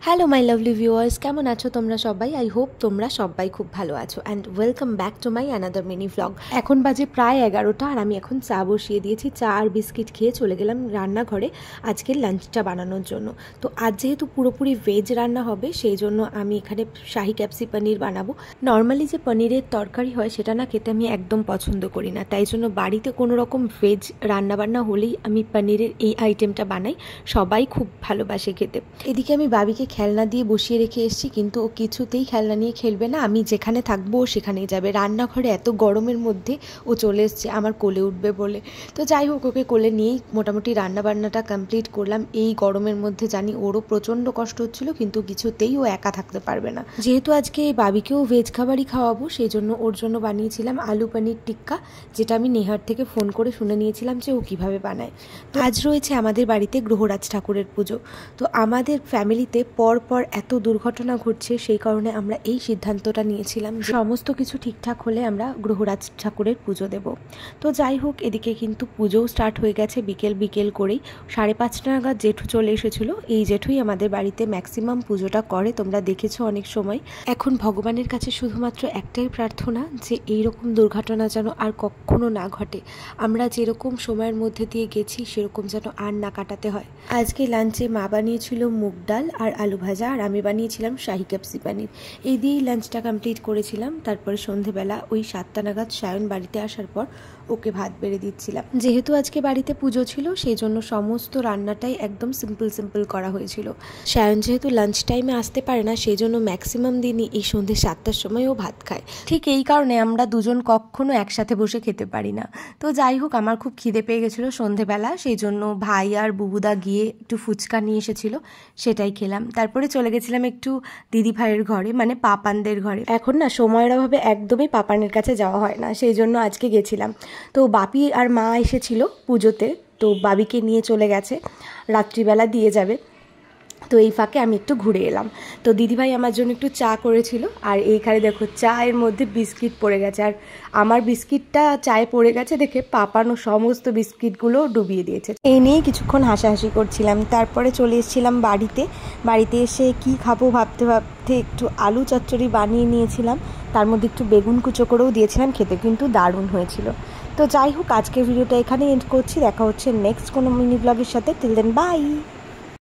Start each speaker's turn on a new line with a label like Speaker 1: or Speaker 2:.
Speaker 1: Hello my lovely viewers, কেমন আছো তোমরা সবাই? আই হোপ তোমরা সবাই খুব ভালো আছো and welcome back to my another mini vlog. এখন বাজে প্রায় 11টা আর আমি এখন চা বসিয়ে দিয়েছি। চা আর বিস্কিট খেয়ে চলে গেলাম রান্নাঘরে আজকের লাঞ্চটা বানানোর জন্য। তো আজ যেহেতু পুরোপুরি ভেজ রান্না হবে সেই জন্য আমি এখানে শাহি ক্যাপসি পনির বানাবো। নর্মালি যে পনিরের তরকারি হয় সেটা না খেতে আমি একদম পছন্দ করি না, তাই জন্য বাড়িতে কোনো রকম ভেজ রান্নাবান্না হলেই আমি পনিরের এই আইটেমটা বানাই। সবাই খুব ভালোবাসে খেতে। এদিকে আমি বাবিকে খেলনা দিয়ে বসিয়ে রেখে এসেছি, কিন্তু ও কিছুতেই খেলনা নিয়ে খেলবে না। আমি যেখানে থাকবো ও সেখানেই যাবে। রান্নাঘরে এত গরমের মধ্যে ও চলে এসছে আমার কোলে উঠবে বলে। তো যাই হোক, ওকে কোলে নিয়েই মোটামুটি রান্নাবান্নাটা কমপ্লিট করলাম। এই গরমের মধ্যে জানি ওরও প্রচণ্ড কষ্ট হচ্ছিল, কিন্তু কিছুতেই ও একা থাকতে পারবে না। যেহেতু আজকে বাবিকেও ভেজ খাবারই খাওয়াবো সেই জন্য ওর জন্য বানিয়েছিলাম আলু পনির টিক্কা, যেটা আমি নেহার থেকে ফোন করে শুনে নিয়েছিলাম যে ও কীভাবে বানায়। তো আজ রয়েছে আমাদের বাড়িতে গ্রহরাজ ঠাকুরের পুজো। তো আমাদের ফ্যামিলিতে পর এত দুর্ঘটনা ঘটছে, সেই কারণে আমরা এই সিদ্ধান্তটা নিয়েছিলাম যে সমস্ত কিছু ঠিকঠাক হলে আমরা গ্রহরাজ ঠাকুরের পুজো দেব। তো যাই হোক, এদিকে কিন্তু পুজোও স্টার্ট হয়ে গেছে বিকেল করেই। 5:30 নাগাদ জেঠু চলে এসেছিল। এই জেঠুই আমাদের বাড়িতে ম্যাক্সিমাম পুজোটা করে, তোমরা দেখেছো অনেক সময়। এখন ভগবানের কাছে শুধুমাত্র একটাই প্রার্থনা যে এইরকম দুর্ঘটনা যেন আর কখনো না ঘটে। আমরা যেরকম সময়ের মধ্যে দিয়ে গেছি সেরকম যেন আর না কাটাতে হয়। আজকে লাঞ্চে মা বানিয়েছিল মুগ ডাল আর আলু ভাজা, আর আমি বানিয়েছিলাম শাহি ক্যাপসি পনির। এই দিয়েই লাঞ্চটা কমপ্লিট করেছিলাম। তারপরে সন্ধেবেলা ওই 7টা নাগাদ সায়ন বাড়িতে আসার পর ওকে ভাত বেড়ে দিচ্ছিলাম। যেহেতু আজকে বাড়িতে পুজো ছিল সেই জন্য সমস্ত রান্নাটাই একদম সিম্পল করা হয়েছিল। সায়ন যেহেতু লাঞ্চ টাইমে আসতে পারে না সেই জন্য ম্যাক্সিমাম দিনই এই সন্ধ্যে 7টার সময় ও ভাত খায়। ঠিক এই কারণে আমরা দুজন কখনো একসাথে বসে খেতে পারি না। তো যাই হোক, আমার খুব খিদে পেয়ে গেছিলো সন্ধেবেলা, সেই জন্য ভাই আর বুবুদা গিয়ে একটু ফুচকা নিয়ে এসেছিল, সেটাই খেলাম। তারপরে চলে গেছিলাম একটু দিদি ভাইয়ের ঘরে, মানে পাপানদের ঘরে। এখন না সময়ের অভাবে একদমই পাপানের কাছে যাওয়া হয় না, সেই জন্য আজকে গেছিলাম। তো বাপি আর মা এসেছিল পুজোতে, তো বাবিকে নিয়ে চলে গেছে, রাত্রিবেলা দিয়ে যাবে। তো এই ফাঁকে আমি একটু ঘুরে এলাম। তো দিদিভাই আমার জন্য একটু চা করেছিল, আর এইখানে দেখো চায়ের মধ্যে বিস্কিট পড়ে গেছে, আর আমার বিস্কিটটা চায়ে পড়ে গেছে দেখে পাপানো সমস্ত বিস্কিটগুলো ডুবিয়ে দিয়েছে। এই নিয়ে কিছুক্ষণ হাসাহাসি করছিলাম। তারপরে চলে এসেছিলাম বাড়িতে এসে কি খাবো ভাবতে একটু আলু চচ্চড়ি বানিয়ে নিয়েছিলাম, তার মধ্যে একটু বেগুন কুচো করেও দিয়েছিলাম, খেতে কিন্তু দারুণ হয়েছিল। তো যাই হোক, আজকের ভিডিওটা এখানে এন্ড করছি। দেখা হচ্ছে নেক্সট কোনো মিনি ব্লগের সাথে। Till then by.